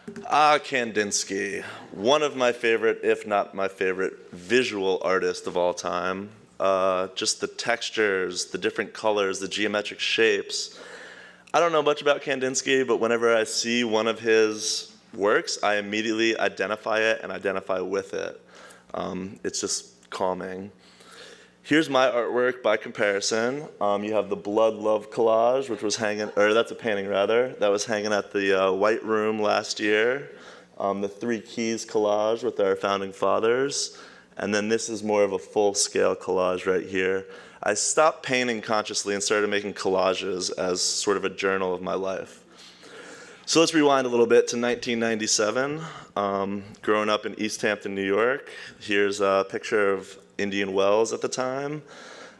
Kandinsky, one of my favorite, if not my favorite, visual artist of all time. Just the textures, the different colors, the geometric shapes. I don't know much about Kandinsky, but whenever I see one of his works, I immediately identify it and identify with it. It's just calming. Here's my artwork by comparison. You have the Blood Love collage, which was hanging, or that's a painting rather, that was hanging at the White Room last year. The Three Keys collage with our founding fathers. And then this is more of a full-scale collage right here. I stopped painting consciously and started making collages as sort of a journal of my life. So let's rewind a little bit to 1997. Growing up in East Hampton, New York. Here's a picture of Indian Wells at the time.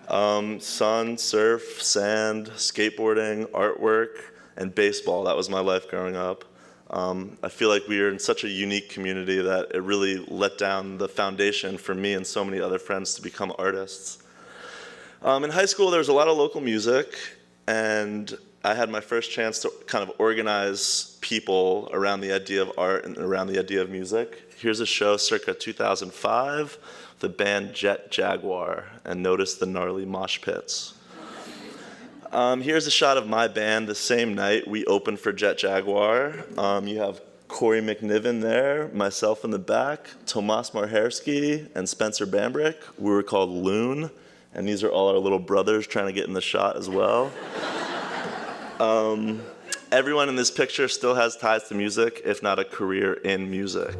Sun, surf, sand, skateboarding, artwork, and baseball. That was my life growing up. I feel like we are in such a unique community that it really let down the foundation for me and so many other friends to become artists. In high school, there was a lot of local music, and I had my first chance to kind of organize people around the idea of art and around the idea of music. Here's a show circa 2005, the band Jet Jaguar, and notice the gnarly mosh pits. Here's a shot of my band the same night we opened for Jet Jaguar. You have Corey McNiven there, myself in the back, Tomas Marhersky, and Spencer Bambrick. We were called Loon, and these are all our little brothers trying to get in the shot as well. Everyone in this picture still has ties to music, if not a career in music.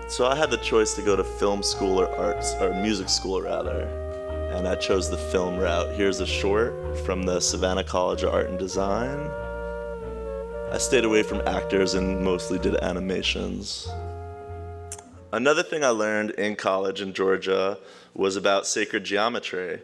So I had the choice to go to film school or music school rather, and I chose the film route. Here's a short from the Savannah College of Art and Design. I stayed away from actors and mostly did animations. Another thing I learned in college in Georgia was about sacred geometry.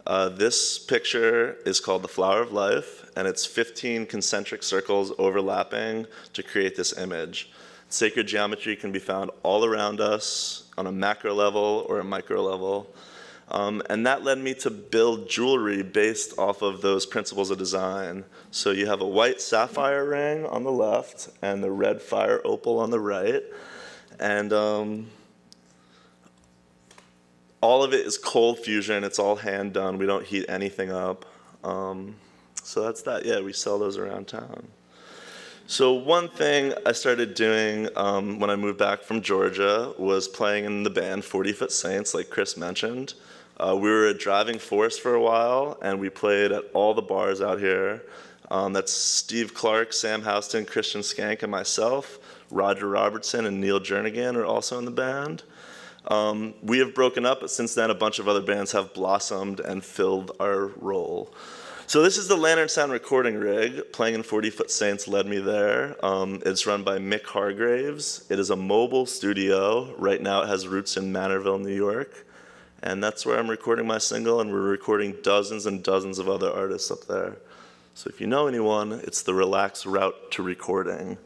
This picture is called the Flower of Life, and it's 15 concentric circles overlapping to create this image. Sacred geometry can be found all around us on a macro level or a micro level. And that led me to build jewelry based off of those principles of design. So you have a white sapphire ring on the left and the red fire opal on the right. And all of it is cold fusion. It's all hand done. We don't heat anything up. So that's that. Yeah, we sell those around town. So one thing I started doing when I moved back from Georgia was playing in the band 40 Foot Saints, like Chris mentioned. We were a driving force for a while, and we played at all the bars out here. That's Steve Clark, Sam Houston, Christian Skank, and myself. Roger Robertson and Neil Jernigan are also in the band. We have broken up, but since then a bunch of other bands have blossomed and filled our role. So this is the Lantern Sound recording rig. Playing in 40 Foot Saints led me there. It's run by Mick Hargraves. It is a mobile studio. Right now it has roots in Manorville, New York. And that's where I'm recording my single, and we're recording dozens and dozens of other artists up there. So if you know anyone, it's the relaxed route to recording.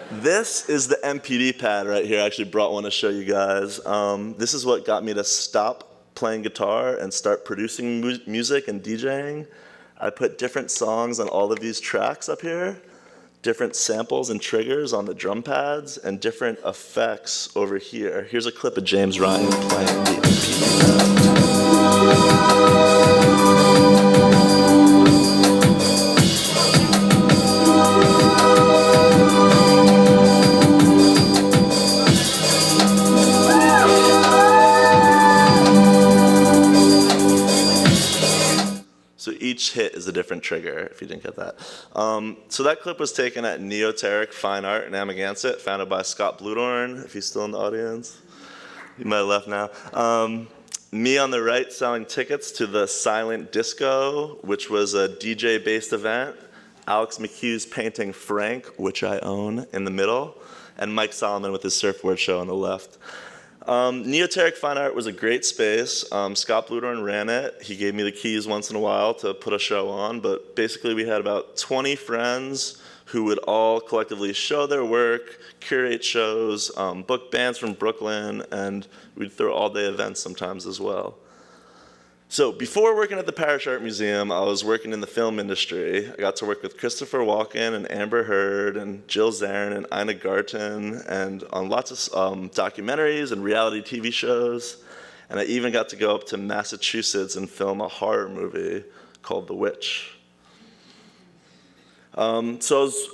This is the MPD pad right here. I actually brought one to show you guys. This is what got me to stop playing guitar and start producing music and DJing. I put different songs on all of these tracks up here, different samples and triggers on the drum pads, and different effects over here. Here's a clip of James Ryan playing the MPD pad. Each hit is a different trigger, if you didn't get that. So that clip was taken at Neoteric Fine Art in Amagansett, founded by Scott Bludorn, if he's still in the audience. He might have left now. Me on the right selling tickets to the Silent Disco, which was a DJ-based event. Alex McHugh's painting Frank, which I own, in the middle. And Mike Solomon with his surfboard show on the left. Neoteric Fine Art was a great space. Scott Bludorn ran it. He gave me the keys once in a while to put a show on, but basically we had about 20 friends who would all collectively show their work, curate shows, book bands from Brooklyn, and we'd throw all-day events sometimes as well. So before working at the Parish Art Museum, I was working in the film industry. I got to work with Christopher Walken and Amber Heard and Jill Zarin and Ina Garten and on lots of documentaries and reality TV shows. And I even got to go up to Massachusetts and film a horror movie called The Witch. I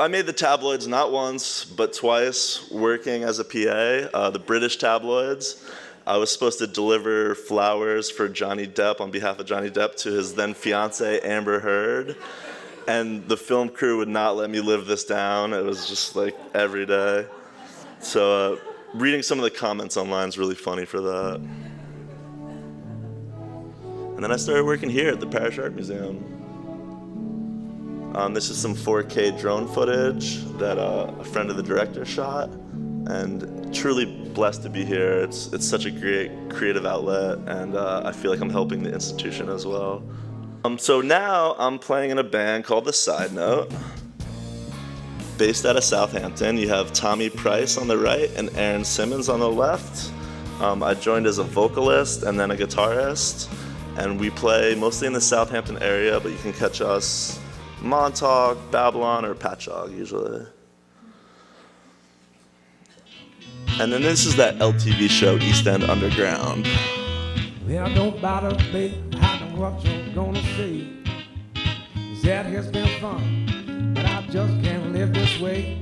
made the tabloids not once, but twice, working as a PA, the British tabloids. I was supposed to deliver flowers for Johnny Depp on behalf of Johnny Depp to his then fiancée, Amber Heard. And the film crew would not let me live this down. It was just like every day. So reading some of the comments online is really funny for that. And then I started working here at the Parish Art Museum. This is some 4K drone footage that a friend of the director shot, and truly blessed to be here. It's such a great creative outlet, and I feel like I'm helping the institution as well. So now I'm playing in a band called The Side Note, based out of Southampton. You have Tommy Price on the right and Aaron Simmons on the left. I joined as a vocalist and then a guitarist, and we play mostly in the Southampton area, but you can catch us Montauk, Babylon, or Patchogue usually. And then this is that LTV show, East End Underground. Well, nobody, babe, I know what you're gonna say. That has been fun, but I just can't live this way.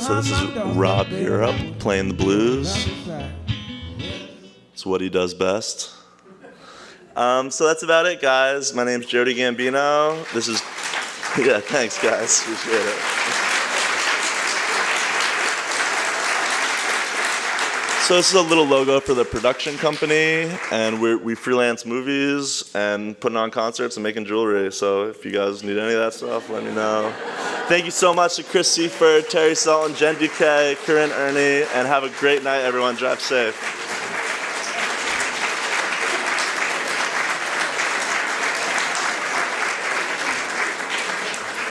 So this is Rob Europe playing the blues. It's what he does best. So that's about it, guys. My name's Jody Gambino. This is, yeah, thanks, guys. Appreciate it. So this is a little logo for the production company, and we freelance movies and putting on concerts and making jewelry. So if you guys need any of that stuff, let me know. Thank you so much to Chris Seifert, Terry Sultan, Jen Duque, Corinne Ernie, and have a great night, everyone. Drive safe.